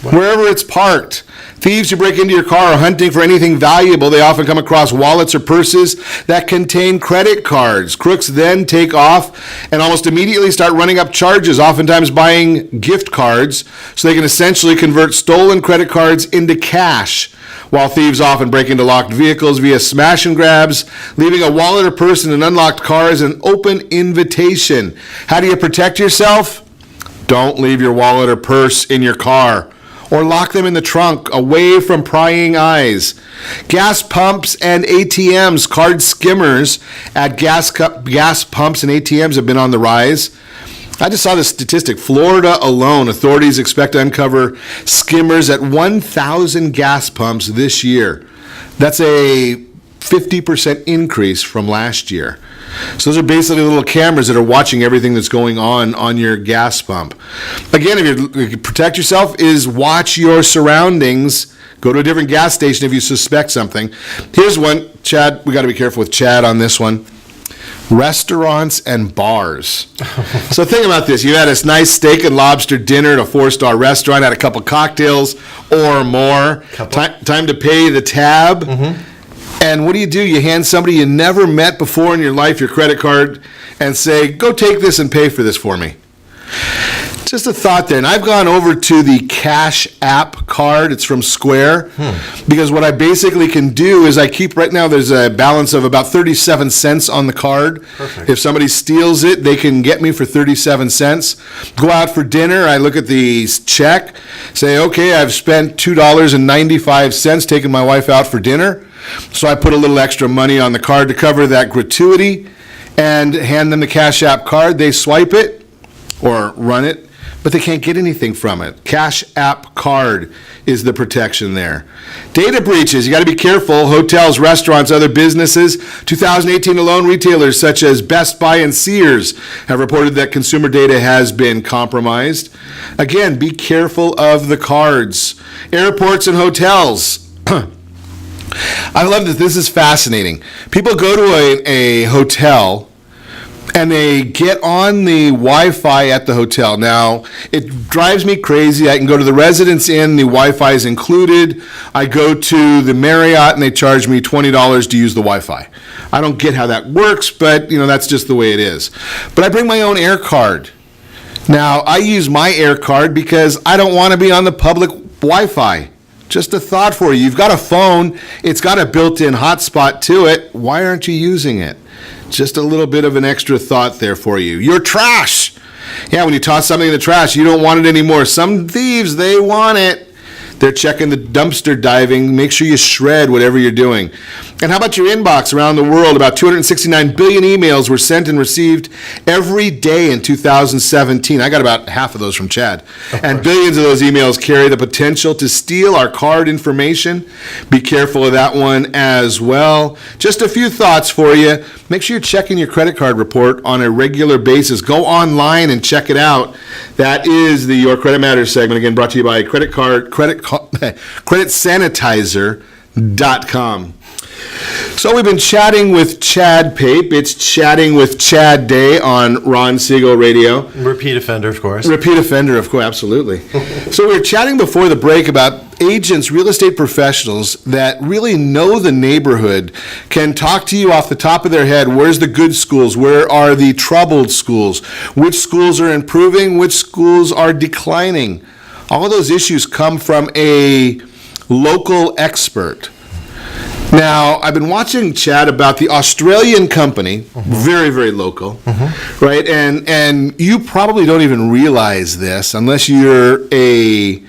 Wherever it's parked. Thieves who break into your car are hunting for anything valuable. They often come across wallets or purses that contain credit cards. Crooks then take off and almost immediately start running up charges, oftentimes buying gift cards, so they can essentially convert stolen credit cards into cash. While thieves often break into locked vehicles via smash and grabs, leaving a wallet or purse in an unlocked car is an open invitation. How do you protect yourself? Don't leave your wallet or purse in your car, or lock them in the trunk, away from prying eyes. Gas pumps and ATMs, card skimmers at gas pumps and ATMs have been on the rise. I just saw this statistic. Florida alone, authorities expect to uncover skimmers at 1,000 gas pumps this year. That's a 50% increase from last year. So those are basically little cameras that are watching everything that's going on your gas pump. Again, if you protect yourself, is watch your surroundings. Go to a different gas station if you suspect something. Here's one. Chad, we got to be careful with Chad on this one. Restaurants and bars. So think about this. You had this nice steak and lobster dinner at a 4-star restaurant, had a couple cocktails or more. Time to pay the tab. Mm-hmm. And what do? You hand somebody you never met before in your life your credit card and say, go take this and pay for this for me. Just a thought there. And I've gone over to the Cash App card. It's from Square. Because what I basically can do is right now there's a balance of about 37 cents on the card. Perfect. If somebody steals it, they can get me for 37 cents. Go out for dinner. I look at the check, say, okay, I've spent $2.95 taking my wife out for dinner. So I put a little extra money on the card to cover that gratuity and hand them the Cash App card. They swipe it or run it, but they can't get anything from it. Cash App card is the protection there. Data breaches, you got to be careful. Hotels, restaurants, other businesses. 2018 alone, retailers such as Best Buy and Sears have reported that consumer data has been compromised. Again, be careful of the cards. Airports and hotels. I love this. This is fascinating. People go to a hotel and they get on the Wi-Fi at the hotel. Now, it drives me crazy. I can go to the Residence Inn, the Wi-Fi is included. I go to the Marriott, and they charge me $20 to use the Wi-Fi. I don't get how that works, but that's just the way it is. But I bring my own air card. Now, I use my air card because I don't want to be on the public Wi-Fi. Just a thought for you. You've got a phone. It's got a built-in hotspot to it. Why aren't you using it? Just a little bit of an extra thought there for you. Your trash. Yeah, when you toss something in the trash, you don't want it anymore. Some thieves, they want it. They're checking the dumpster diving. Make sure you shred whatever you're doing. And how about your inbox around the world? About 269 billion emails were sent and received every day in 2017. I got about half of those from Chad. And billions of those emails carry the potential to steal our card information. Be careful of that one as well. Just a few thoughts for you. Make sure you're checking your credit card report on a regular basis. Go online and check it out. That is the Your Credit Matters segment, again brought to you by creditsanitizer.com. So we've been chatting with Chad Pape. It's Chatting with Chad Day on Ron Siegel Radio. Repeat offender, of course. Repeat offender, of course, absolutely. So we were chatting before the break about agents, real estate professionals that really know the neighborhood, can talk to you off the top of their head. Where's the good schools? Where are the troubled schools? Which schools are improving? Which schools are declining? All of those issues come from a local expert. Now, I've been watching, Chad, about the Australian company, very, very local, right? And you probably don't even realize this unless you're a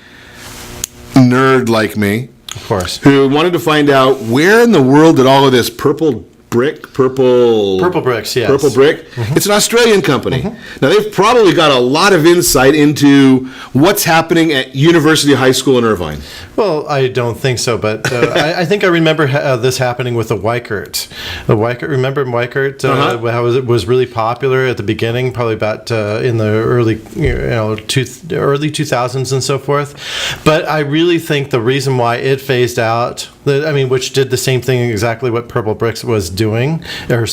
nerd like me. Of course. Who wanted to find out where in the world did all of this purple brick? Purple bricks, yes. Purple brick. It's an Australian company. Now, they've probably got a lot of insight into what's happening at University High School in Irvine. Well, I don't think so, but I think I remember this happening with the Weikert. Remember Weikert? How it was really popular at the beginning, probably about in the early 2000s and so forth. But I really think the reason why it phased out, which did the same thing exactly what Purple Bricks is doing or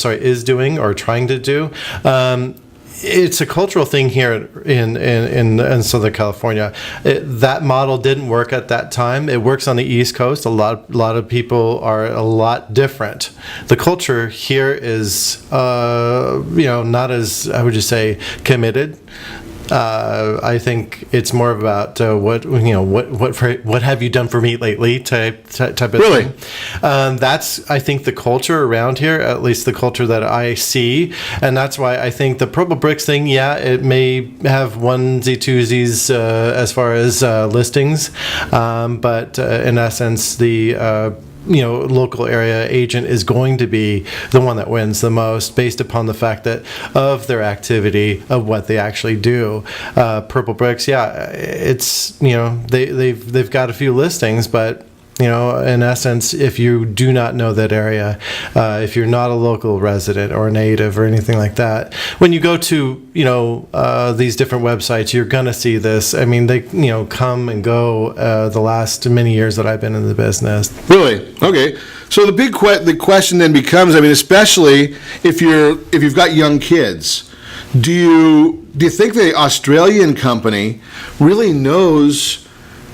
trying to do. It's a cultural thing here in Southern California. That model didn't work at that time. It works on the East Coast. A lot of people are a lot different. The culture here is, not as, I would just say, committed. I think it's more about what have you done for me lately type of thing. That's, I think, the culture around here, at least the culture that I see, and that's why I think the Purple Bricks thing, it may have onesie twosies as far as listings, but in essence, the local area agent is going to be the one that wins the most based upon the fact that of their activity, of what they actually do. Purple Bricks, it's, they've got a few listings, but in essence, if you do not know that area, if you're not a local resident or a native or anything like that, when you go to, these different websites, you're going to see this. I mean, they, come and go the last many years that I've been in the business. Really? Okay. So the question then becomes, especially if you've got young kids, do you think the Australian company really knows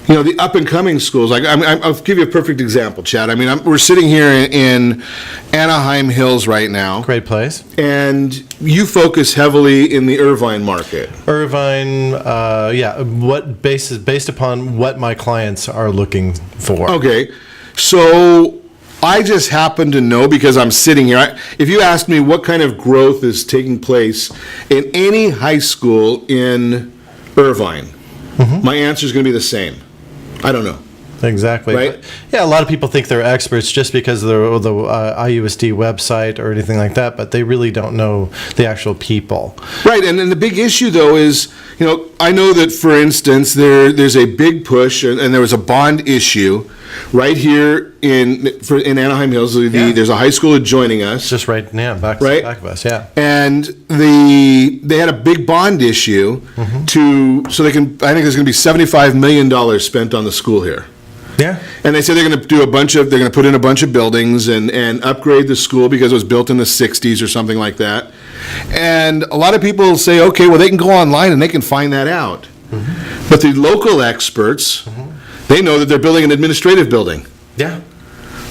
the up-and-coming schools? I'll give you a perfect example, Chad. We're sitting here in Anaheim Hills right now. Great place. And you focus heavily in the Irvine market. Irvine, based upon what my clients are looking for. Okay. So I just happen to know, because I'm sitting here, if you ask me what kind of growth is taking place in any high school in Irvine, my answer is going to be the same. I don't know. Exactly. Right? But, a lot of people think they're experts just because of the IUSD website or anything like that, but they really don't know the actual people. Right, and then the big issue, though, is, I know that, for instance, there's a big push, and there was a bond issue right here in Anaheim Hills. There's a high school adjoining us. Just back of us, And they had a big bond issue so they can, I think there's going to be $75 million spent on the school here. Yeah. And they said they're going to put in a bunch of buildings and upgrade the school because it was built in the 60s or something like that. And a lot of people say, okay, well, they can go online and they can find that out. Mm-hmm. But the local experts, they know that they're building an administrative building. Yeah.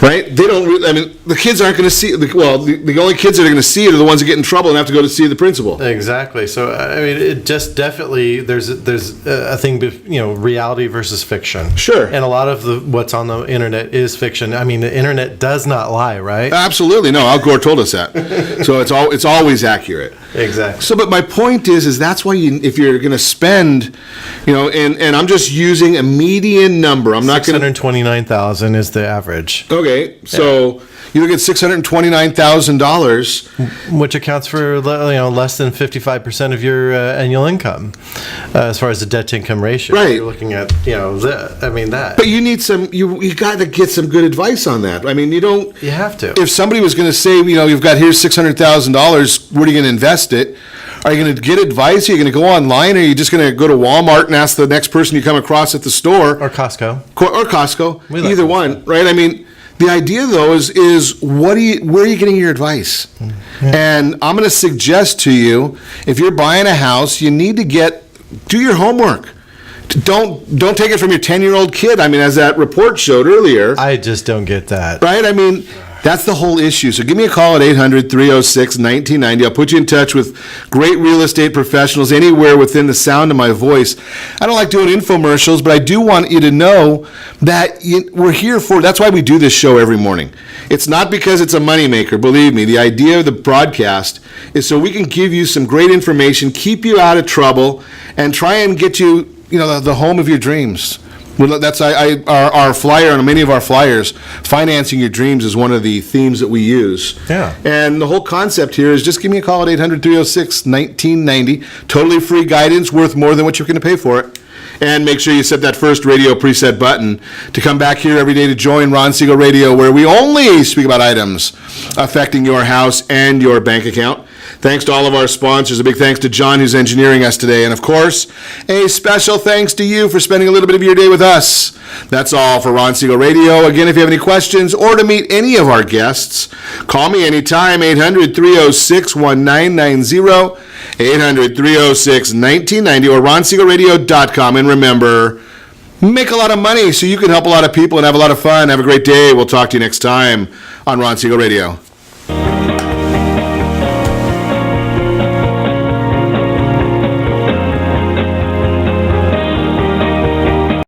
Right? They don't really, I mean, the kids aren't going to see, the only kids that are going to see it are the ones that get in trouble and have to go to see the principal. Exactly. So, I mean, it just definitely, there's a thing, reality versus fiction. Sure. And a lot of what's on the internet is fiction. I mean, the internet does not lie, right? Absolutely. No, Al Gore told us that. So it's always accurate. Exactly. So, but my point is that's why if you're going to spend, and I'm just using a median number. I'm not going to. $629,000 is the average. Okay, so you look at $629,000, which accounts for less than 55% of your annual income, as far as the debt to income ratio. Right. You're looking at that. But you need you got to get some good advice on that. I mean, you don't. You have to. If somebody was going to say, you've got here's $600,000, where are you going to invest it? Are you going to get advice? Are you going to go online? Or are you just going to go to Walmart and ask the next person you come across at the store? Or Costco. Or Costco. Either one, right? I mean, the idea, though, is where are you getting your advice? Mm-hmm. And I'm going to suggest to you, if you're buying a house, you need to do your homework. Don't take it from your 10-year-old kid. I mean, as that report showed earlier. I just don't get that. Right? I mean, that's the whole issue. So give me a call at 800-306-1990. I'll put you in touch with great real estate professionals anywhere within the sound of my voice. I don't like doing infomercials, but I do want you to know that we're here for, that's why we do this show every morning. It's not because it's a moneymaker. Believe me, the idea of the broadcast is so we can give you some great information, keep you out of trouble, and try and get you, the home of your dreams. Well, that's our flyer, and many of our flyers, financing your dreams is one of the themes that we use. Yeah. And the whole concept here is just give me a call at 800-306-1990. Totally free guidance, worth more than what you're going to pay for it. And make sure you set that first radio preset button to come back here every day to join Ron Siegel Radio, where we only speak about items affecting your house and your bank account. Thanks to all of our sponsors. A big thanks to John, who's engineering us today. And, of course, a special thanks to you for spending a little bit of your day with us. That's all for Ron Siegel Radio. Again, if you have any questions or to meet any of our guests, call me anytime, 800-306-1990, 800-306-1990, or ronsiegelradio.com. And remember, make a lot of money so you can help a lot of people and have a lot of fun. Have a great day. We'll talk to you next time on Ron Siegel Radio.